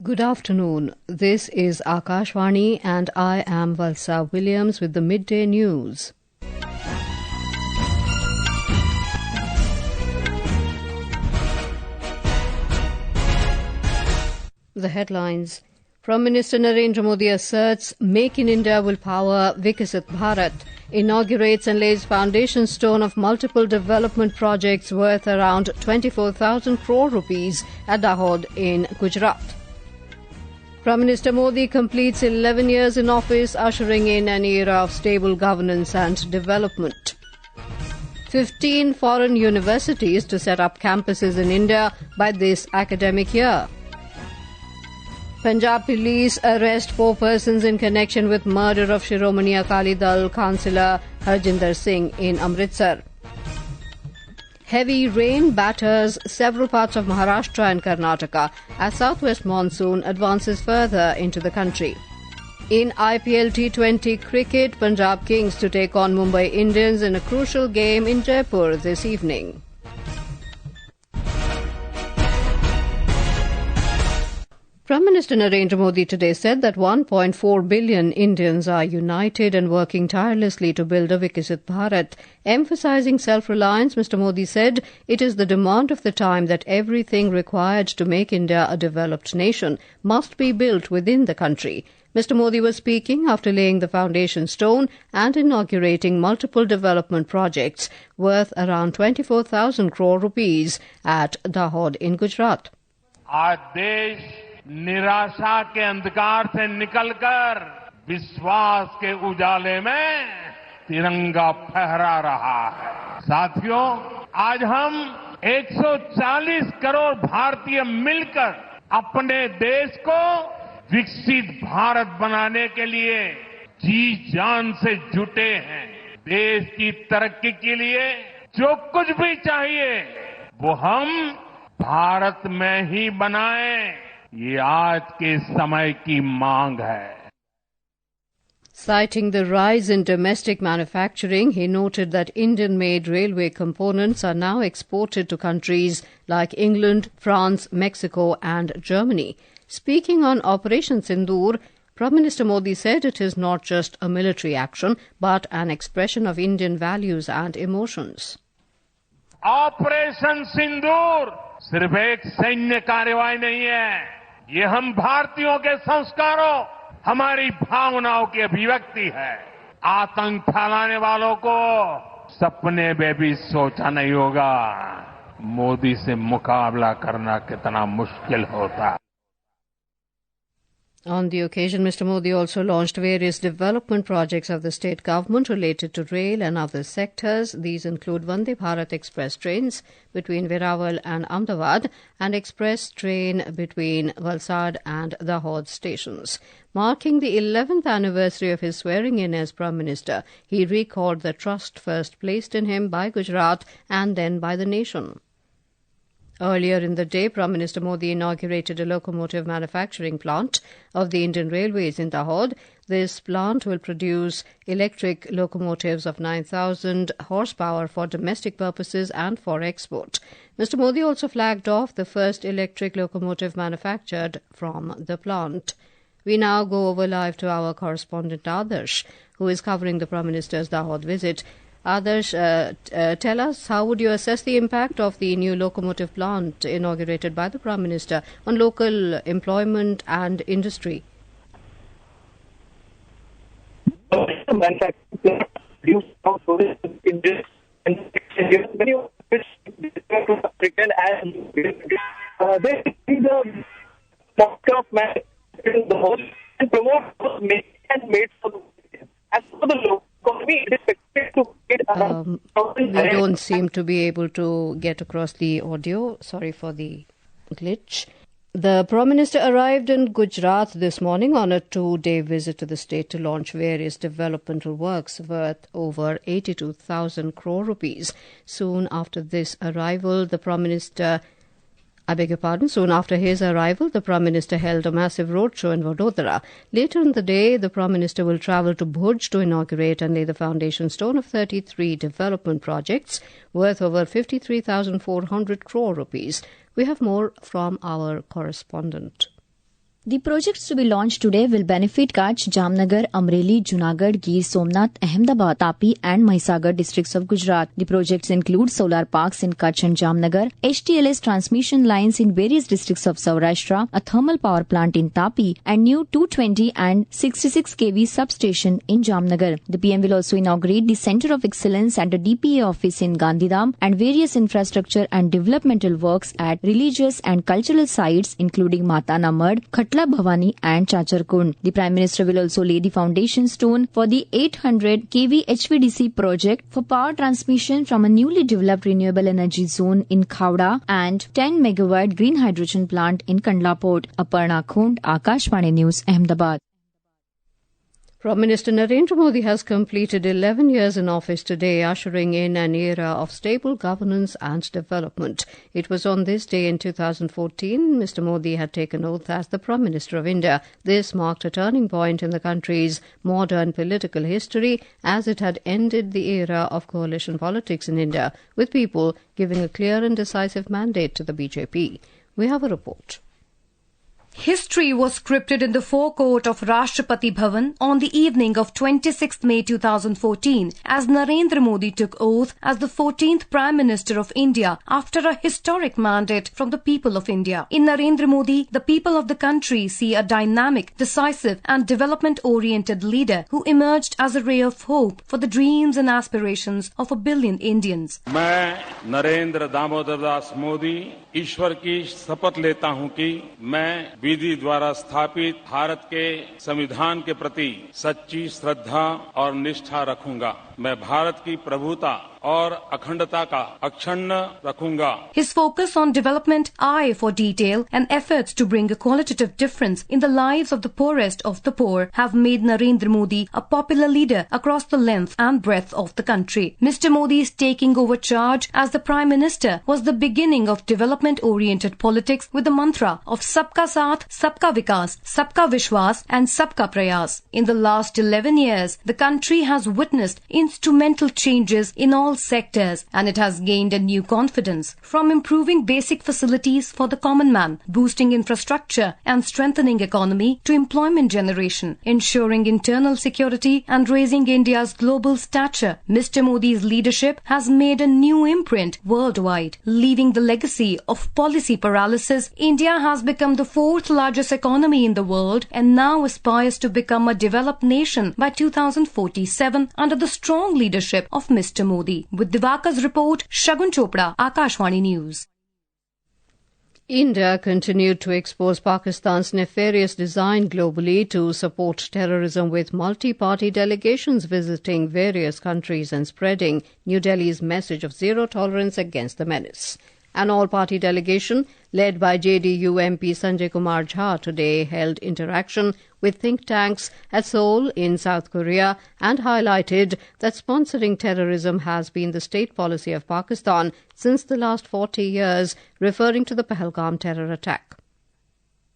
Good afternoon. This is Akashvani and I am Valsa Williams with the midday news. The headlines. Prime Minister Narendra Modi asserts Make in India will power Viksit Bharat, inaugurates and lays foundation stone of multiple development projects worth around 24,000 crore rupees at Dahod in Gujarat. Prime Minister Modi completes 11 years in office, ushering in an era of stable governance and development. 15 foreign universities to set up campuses in India by this academic year. Punjab police arrest 4 persons in connection with murder of Shiromani Akali Dal councillor Harjinder Singh in Amritsar. Heavy rain batters several parts of Maharashtra and Karnataka as Southwest Monsoon advances further into the country. In IPL T20 Cricket, Punjab Kings to take on Mumbai Indians in a crucial game in Jaipur this evening. Prime Minister Narendra Modi today said that 1.4 billion Indians are united and working tirelessly to build a Viksit Bharat. Emphasizing self-reliance, Mr. Modi said it is the demand of the time that everything required to make India a developed nation must be built within the country. Mr. Modi was speaking after laying the foundation stone and inaugurating multiple development projects worth around 24,000 crore rupees at Dahod in Gujarat. Our देश निराशा के अंधकार से निकलकर विश्वास के उजाले में तिरंगा फहरा रहा है। साथियों, आज हम 140 करोड़ भारतीय मिलकर अपने देश को विकसित भारत बनाने के लिए जी जान से जुटे हैं। देश की तरक्की के लिए जो कुछ भी चाहिए वो हम भारत में ही बनाएं, ये आज के समय की मांग है. Citing the rise in domestic manufacturing, he noted that Indian-made railway components are now exported to countries like England, France, Mexico and Germany. Speaking on Operation Sindoor, Prime Minister Modi said it is not just a military action, but an expression of Indian values and emotions. Operation Sindoor सिर्फ एक सैन्य कार्यवाही नहीं है, ये हम भारतीयों के संस्कारों, हमारी भावनाओं की अभिव्यक्ति है. आतंक फैलाने वालों को सपने में भी सोचा नहीं होगा मोदी से मुकाबला करना कितना मुश्किल होता है. On the occasion, Mr. Modi also launched various development projects of the state government related to rail and other sectors. These include Vande Bharat Express trains between Verawal and Ahmedabad and express train between Valsad and Dahod stations. Marking the 11th anniversary of his swearing-in as Prime Minister, he recalled the trust first placed in him by Gujarat and then by the nation. Earlier in the day, Prime Minister Modi inaugurated a locomotive manufacturing plant of the Indian Railways in Dahod. This plant will produce electric locomotives of 9,000 horsepower for domestic purposes and for export. Mr. Modi also flagged off the first electric locomotive manufactured from the plant. We now go over live to our correspondent Adarsh, who is covering the Prime Minister's Dahod visit. Adarsh, tell us, how would you assess the impact of the new locomotive plant inaugurated by the Prime Minister on local employment and industry? And promote those made and made for the as for the local economy, it is expected to get around. We don't seem to be able to get across the audio. Sorry for the glitch. The Prime Minister arrived in Gujarat this morning on a 2-day visit to the state to launch various developmental works worth over 82,000 crore rupees. Soon after his arrival, the Prime Minister held a massive roadshow in Vadodara. Later in the day, the Prime Minister will travel to Bhuj to inaugurate and lay the foundation stone of 33 development projects worth over 53,400 crore rupees. We have more from our correspondent. The projects to be launched today will benefit Kutch, Jamnagar, Amreli, Junagadh, Gir Somnath, Ahmedabad, Tapi and Mahisagar districts of Gujarat. The projects include solar parks in Kutch and Jamnagar, HTLS transmission lines in various districts of Saurashtra, a thermal power plant in Tapi and new 220 and 66 kV substation in Jamnagar. The PM will also inaugurate the Centre of Excellence and a DPA office in Gandhidham and various infrastructure and developmental works at religious and cultural sites including Mata Namad, Khatla Bhavani and Chacharkund. The Prime Minister will also lay the foundation stone for the 800 kV HVDC project for power transmission from a newly developed renewable energy zone in Khavda and 10 megawatt green hydrogen plant in Kandla Port. Aparna Khund, Akashvani News, Ahmedabad. Prime Minister Narendra Modi has completed 11 years in office today, ushering in an era of stable governance and development. It was on this day in 2014 Mr. Modi had taken oath as the Prime Minister of India. This marked a turning point in the country's modern political history as it had ended the era of coalition politics in India, with people giving a clear and decisive mandate to the BJP. We have a report. History was scripted in the forecourt of Rashtrapati Bhavan on the evening of 26 May 2014 as Narendra Modi took oath as the 14th Prime Minister of India after a historic mandate from the people of India. In Narendra Modi, the people of the country see a dynamic, decisive and development-oriented leader who emerged as a ray of hope for the dreams and aspirations of a billion Indians. मैं नरेंद्र दामोदर दास मोदी ईश्वर की शपथ लेता हूं कि मैं विधि द्वारा स्थापित भारत के संविधान के प्रति सच्ची श्रद्धा और निष्ठा रखूंगा। मैं भारत की प्रभुता और अखंडता का अक्षुण्ण रखूंगा। His focus on development, eye for detail and efforts to bring a qualitative difference in the lives of the poorest of the poor have made Narendra Modi a popular leader across the length and breadth of the country. Mr. Modi's taking over charge as the Prime Minister was the beginning of development-oriented politics with the mantra of Sabka Saath, Sabka Vikas, Sabka Vishwas and Sabka Prayas. In the last 11 years, the country has witnessed instrumental changes in all sectors and it has gained a new confidence. From improving basic facilities for the common man, boosting infrastructure and strengthening economy to employment generation, ensuring internal security and raising India's global stature, Mr. Modi's leadership has made a new imprint worldwide. Leaving the legacy of policy paralysis, India has become the fourth largest economy in the world and now aspires to become a developed nation by 2047 under the strong leadership of Mr. Modi. With Divakar's report, Shagun Chopra, Akashvani News. India continued to expose Pakistan's nefarious design globally to support terrorism with multi-party delegations visiting various countries and spreading New Delhi's message of zero tolerance against the menace. An all-party delegation led by JDU MP Sanjay Kumar Jha today held interaction with think tanks at Seoul in South Korea and highlighted that sponsoring terrorism has been the state policy of Pakistan since the last 40 years, referring to the Pahalgam terror attack.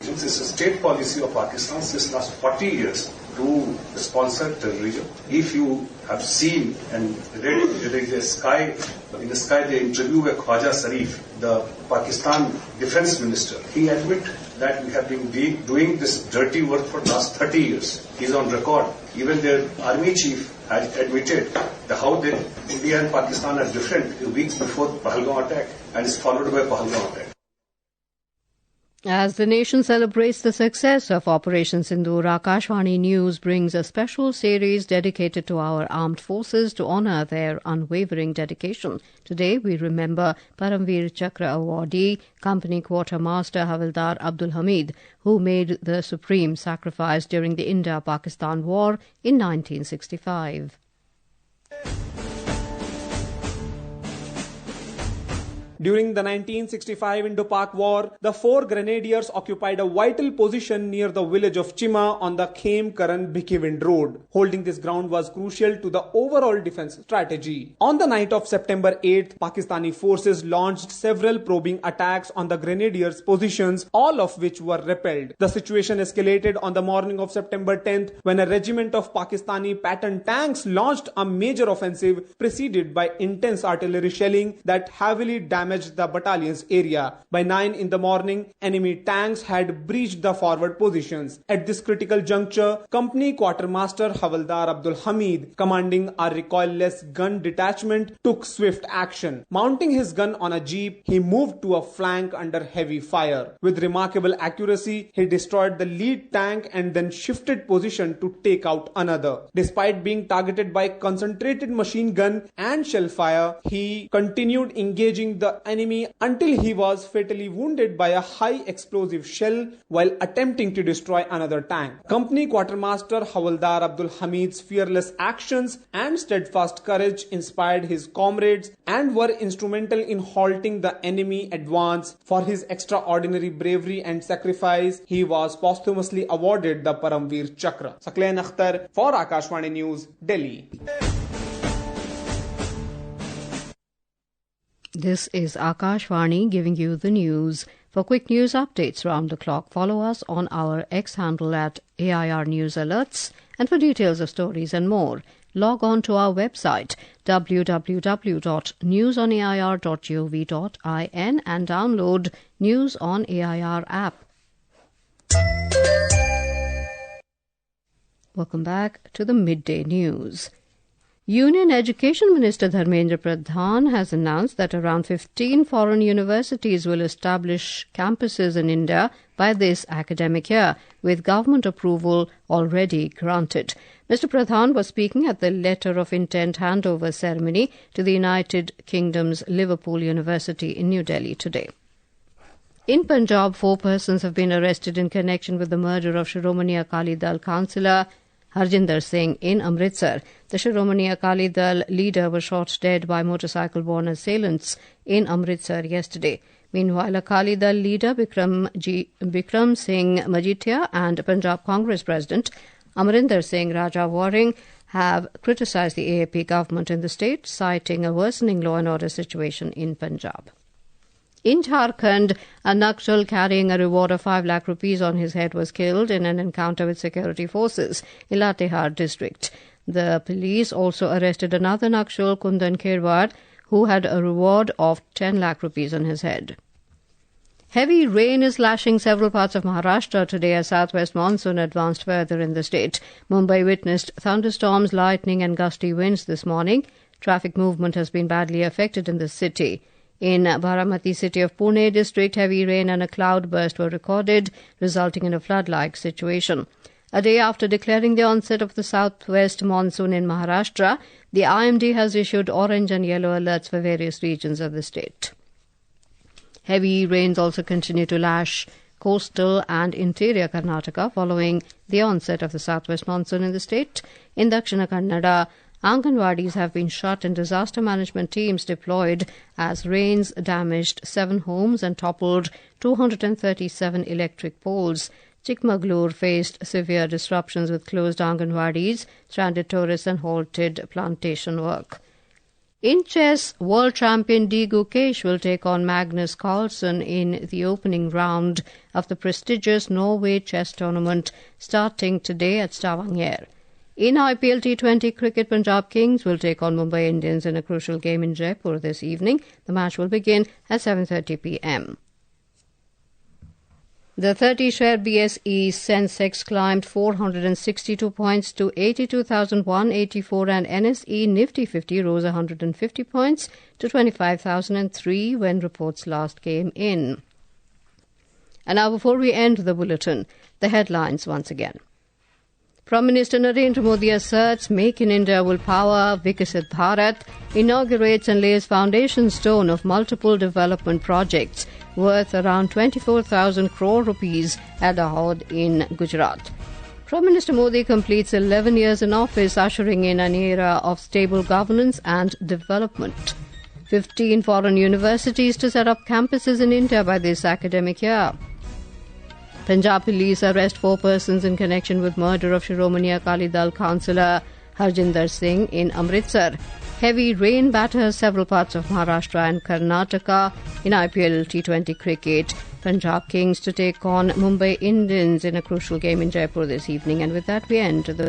It's a state policy of Pakistan since last 40 years to sponsor terrorism. If you have seen and read in the sky the interview with Khwaja Sharif, the Pakistan defense minister, he admitted that we have been doing this dirty work for the last 30 years. He's on record. Even their army chief has admitted how India and Pakistan are different weeks before the Pahalgam attack and is followed by Pahalgam attack. As the nation celebrates the success of Operation Sindoor, Akashvani News brings a special series dedicated to our armed forces to honour their unwavering dedication. Today we remember Paramveer Chakra awardee, Company Quartermaster Havildar Abdul Hamid, who made the supreme sacrifice during the India-Pakistan War in 1965. During the 1965 Indo-Pak War, the 4 grenadiers occupied a vital position near the village of Chima on the Khem-Karan-Bhikivind road. Holding this ground was crucial to the overall defense strategy. On the night of September 8th, Pakistani forces launched several probing attacks on the grenadiers' positions, all of which were repelled. The situation escalated on the morning of September 10th when a regiment of Pakistani pattern tanks launched a major offensive preceded by intense artillery shelling that heavily damaged damaged the battalion's area. By 9 in the morning, enemy tanks had breached the forward positions. At this critical juncture, Company Quartermaster Havaldar Abdul Hamid, commanding a recoilless gun detachment, took swift action. Mounting his gun on a jeep, he moved to a flank under heavy fire. With remarkable accuracy, he destroyed the lead tank and then shifted position to take out another. Despite being targeted by concentrated machine gun and shell fire, he continued engaging the enemy until he was fatally wounded by a high explosive shell while attempting to destroy another tank. Company Quartermaster Havaldar Abdul Hamid's fearless actions and steadfast courage inspired his comrades and were instrumental in halting the enemy advance. For his extraordinary bravery and sacrifice, he was posthumously awarded the Paramveer Chakra. Saqlain Akhtar for Akashvani News, Delhi. This is Akashvani giving you the news. For quick news updates round the clock, follow us on our X handle at AIR News Alerts. And for details of stories and more, log on to our website www.newsonair.gov.in and download News on AIR app. Welcome back to the midday news. Union Education Minister Dharmendra Pradhan has announced that around 15 foreign universities will establish campuses in India by this academic year, with government approval already granted. Mr. Pradhan was speaking at the letter of intent handover ceremony to the United Kingdom's Liverpool University in New Delhi today. In Punjab, 4 persons have been arrested in connection with the murder of Shiromani Akali Dal councillor Harjinder Singh in Amritsar. The Shiromani Akali Dal leader was shot dead by motorcycle-borne assailants in Amritsar yesterday. Meanwhile, Akali Dal leader Bikram Singh Majithia and Punjab Congress President Amrinder Singh Raja Waring have criticised the AAP government in the state, citing a worsening law and order situation in Punjab. In Jharkhand, a Naxal carrying a reward of 5 lakh rupees on his head was killed in an encounter with security forces in Latehar district. The police also arrested another Naxal, Kundan Kherwar, who had a reward of 10 lakh rupees on his head. Heavy rain is lashing several parts of Maharashtra today as Southwest Monsoon advanced further in the state. Mumbai witnessed thunderstorms, lightning and gusty winds this morning. Traffic movement has been badly affected in the city. In Baramati city of Pune district, heavy rain and a cloudburst were recorded, resulting in a flood-like situation. A day after declaring the onset of the Southwest Monsoon in Maharashtra, the IMD has issued orange and yellow alerts for various regions of the state. Heavy rains also continue to lash coastal and interior Karnataka following the onset of the Southwest Monsoon in the state. In Dakshina Kannada, Anganwadis have been shut and disaster management teams deployed as rains damaged 7 homes and toppled 237 electric poles. Chikmagalur faced severe disruptions with closed Anganwadis, stranded tourists and halted plantation work. In chess, world champion D. Gukesh will take on Magnus Carlsen in the opening round of the prestigious Norway chess tournament starting today at Stavanger. In IPL T20 Cricket, Punjab Kings will take on Mumbai Indians in a crucial game in Jaipur this evening. The match will begin at 7:30 p.m. The 30-share BSE Sensex climbed 462 points to 82,184 and NSE Nifty 50 rose 150 points to 25,003 when reports last came in. And now before we end the bulletin, the headlines once again. Prime Minister Narendra Modi asserts Make in India will power Viksit Bharat, inaugurates and lays foundation stone of multiple development projects worth around 24,000 crore rupees at Dahod in Gujarat. Prime Minister Modi completes 11 years in office, ushering in an era of stable governance and development. 15 foreign universities to set up campuses in India by this academic year. Punjab police arrest 4 persons in connection with murder of Shiromani Akali Dal councillor Harjinder Singh in Amritsar. Heavy rain batters several parts of Maharashtra and Karnataka. In IPL T20 Cricket, Punjab Kings to take on Mumbai Indians in a crucial game in Jaipur this evening. And with that, we end the